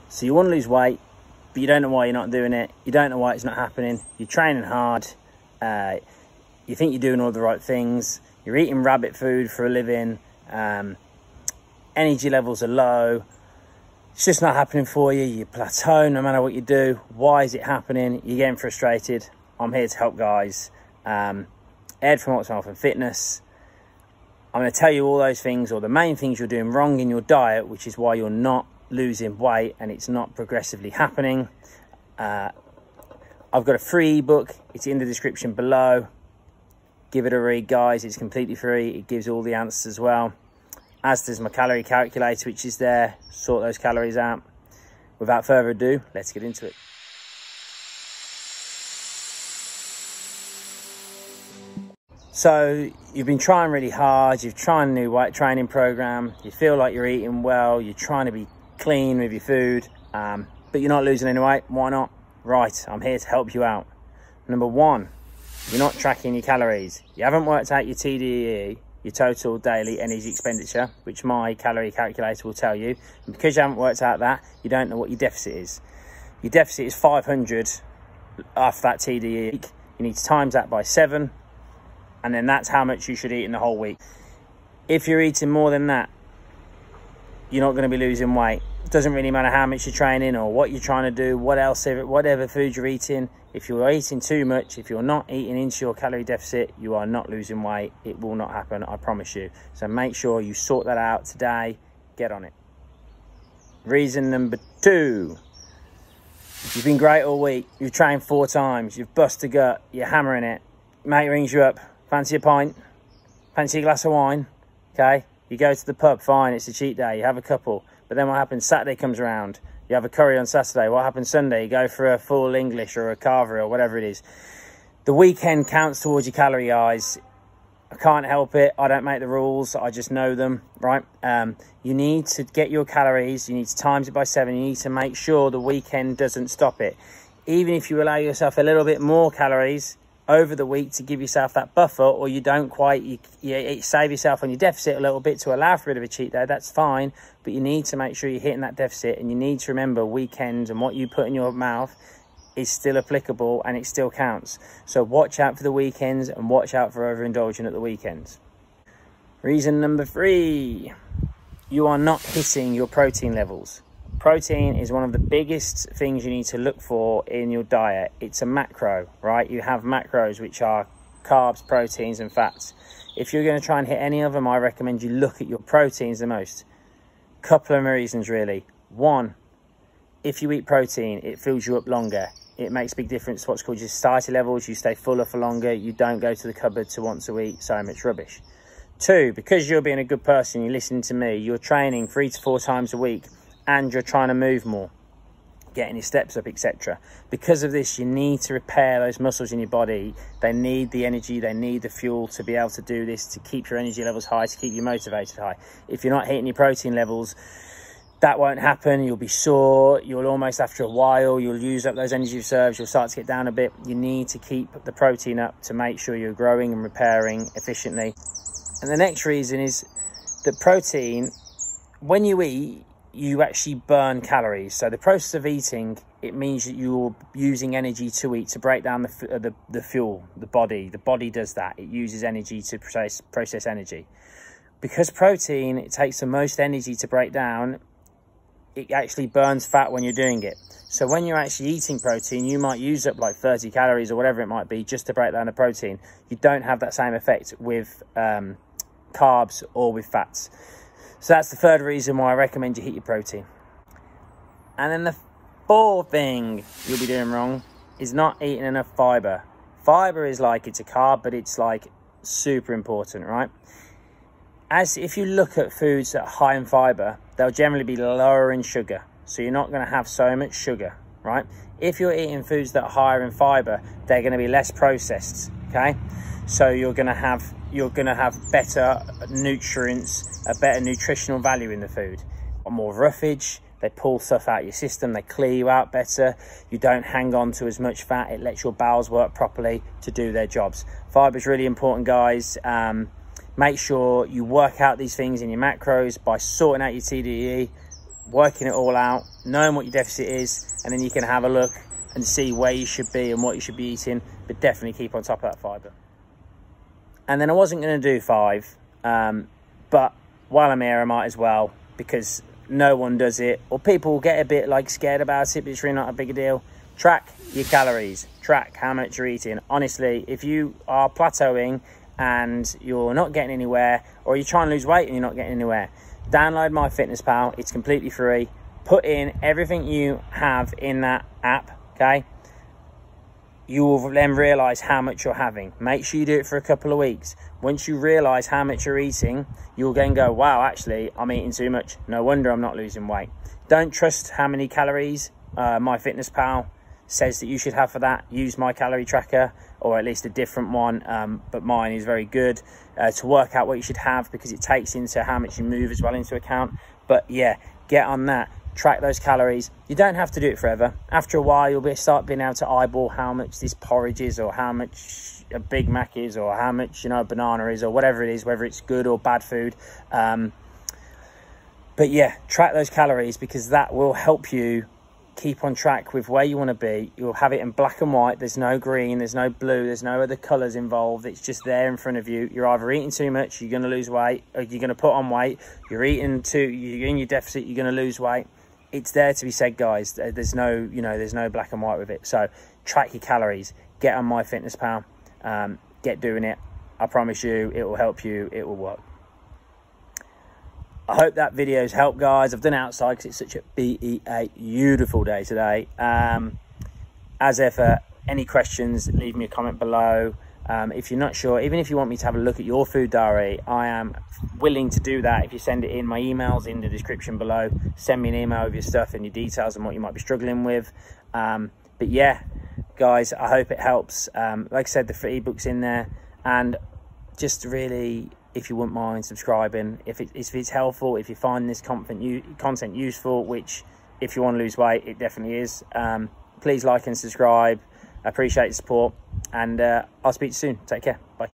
So you want to lose weight, but you don't know why you're not doing it. You don't know why it's not happening. You're training hard. You think you're doing all the right things. You're eating rabbit food for a living. Energy levels are low. It's just not happening for you. You plateau no matter what you do. Why is it happening? You're getting frustrated. I'm here to help, guys. Ed from Optimal Health and Fitness. I'm going to tell you all those things, or the main things you're doing wrong in your diet, which is why you're not losing weight and it's not progressively happening. I've got a free ebook. It's in the description below. Give it a read, guys. It's completely free. It gives all the answers as well, as does my calorie calculator, which is there. Sort those calories out. Without further ado, let's get into it. So you've been trying really hard. You've tried a new weight training program. You feel like you're eating well. You're trying to be clean with your food, but you're not losing any weight. Why not? Right, I'm here to help you out. Number one, you're not tracking your calories. You haven't worked out your TDEE, your total daily energy expenditure, which my calorie calculator will tell you. And because you haven't worked out that, you don't know what your deficit is. Your deficit is 500 after that TDEE. You need to times that by 7, and then that's how much you should eat in the whole week. If you're eating more than that, you're not going to be losing weight. It doesn't really matter how much you're training or what you're trying to do, whatever food you're eating. If you're eating too much, if you're not eating into your calorie deficit, you are not losing weight. It will not happen, I promise you. So make sure you sort that out today. Get on it. Reason number 2. You've been great all week. You've trained 4 times. You've bust a gut. You're hammering it. Mate rings you up. Fancy a pint? Fancy a glass of wine? Okay. You go to the pub, fine, it's a cheat day, you have a couple. But then what happens? Saturday comes around, you have a curry on Saturday. What happens Sunday? You go for a full English or a carvery or whatever it is. The weekend counts towards your calorie, guys. I can't help it. I don't make the rules. I just know them, right? You need to get your calories. You need to times it by 7. You need to make sure the weekend doesn't stop it. Even if you allow yourself a little bit more calories over the week to give yourself that buffer, or you don't quite, you save yourself on your deficit a little bit to allow for a bit of a cheat day, that's fine. But you need to make sure you're hitting that deficit, and you need to remember weekends and what you put in your mouth is still applicable and it still counts. So watch out for the weekends and watch out for overindulging at the weekends. Reason number 3, you are not hitting your protein levels. Protein is one of the biggest things you need to look for in your diet. It's a macro, right? You have macros, which are carbs, proteins, and fats. If you're going to try and hit any of them, I recommend you look at your proteins the most. Couple of reasons, really. 1, if you eat protein, it fills you up longer. It makes a big difference to what's called your satiety levels. You stay fuller for longer. You don't go to the cupboard to want to eat so much rubbish. 2, because you're being a good person, you're listening to me, you're training 3 to 4 times a week, and you're trying to move more, getting your steps up, etc. Because of this, you need to repair those muscles in your body. They need the energy, they need the fuel to be able to do this, to keep your energy levels high, to keep you motivated high. If you're not hitting your protein levels, that won't happen. You'll be sore. You'll almost, after a while, you'll use up those energy reserves. You'll start to get down a bit. You need to keep the protein up to make sure you're growing and repairing efficiently. And the next reason is that protein, when you eat, you actually burn calories. So the process of eating, it means that you're using energy to eat, to break down the fuel, the body. The body does that. It uses energy to process energy. Because protein, it takes the most energy to break down, it actually burns fat when you're doing it. So when you're actually eating protein, you might use up like 30 calories or whatever it might be just to break down the protein. You don't have that same effect with carbs or with fats. So that's the 3rd reason why I recommend you hit your protein. And then the 4th thing you'll be doing wrong is not eating enough fiber. Fiber is like, it's a carb, but it's like super important, right? As if you look at foods that are high in fiber, they'll generally be lower in sugar. So you're not going to have so much sugar, right? If you're eating foods that are higher in fiber, they're going to be less processed, okay? So you're going to have better nutrients, a better nutritional value in the food. More roughage, they pull stuff out of your system, they clear you out better. You don't hang on to as much fat. It lets your bowels work properly to do their jobs. Fiber is really important, guys. Make sure you work out these things in your macros by sorting out your TDEE. working it all out, knowing what your deficit is, and then you can have a look and see where you should be and what you should be eating, but definitely keep on top of that fibre. And then I wasn't going to do 5, but while I'm here, I might as well, because no one does it, or people will get a bit like scared about it, but it's really not a big a deal. Track your calories, track how much you're eating. Honestly, if you are plateauing and you're not getting anywhere, or you're trying to lose weight and you're not getting anywhere, download MyFitnessPal. It's completely free. Put in everything you have in that app, okay? You will then realize how much you're having. Make sure you do it for a couple of weeks. Once you realize how much you're eating, you'll then go, wow, actually, I'm eating too much. No wonder I'm not losing weight. Don't trust how many calories MyFitnessPal says that you should have for that. Use my calorie tracker, or at least a different one, but mine is very good to work out what you should have, because it takes into how much you move as well into account. But yeah, get on that. Track those calories. You don't have to do it forever. After a while, you'll start being able to eyeball how much this porridge is, or how much a Big Mac is, or how much, you know, a banana is, or whatever it is, whether it's good or bad food. But yeah, track those calories, because that will help you keep on track with where you want to be. You'll have it in black and white. There's no green, there's no blue, there's no other colors involved. It's just there in front of you. You're either eating too much, you're going to lose weight, or you're going to put on weight. You're eating you're in your deficit, you're going to lose weight. It's there to be said, guys. There's no, you know, there's no black and white with it. So track your calories, get on MyFitnessPal, get doing it. I promise you, it will help you, it will work. I hope that video's helped, guys. I've done it outside because it's such a beautiful day today. As ever, any questions, leave me a comment below. If you're not sure, even if you want me to have a look at your food diary, I am willing to do that. If you send it in, my email's in the description below. Send me an email with your stuff and your details and what you might be struggling with. But yeah, guys, I hope it helps. Like I said, the free ebook's in there. And just really, if you wouldn't mind subscribing, if it's helpful, if you find this content useful, which if you want to lose weight, it definitely is, please like and subscribe. I appreciate the support, and I'll speak to you soon. Take care. Bye.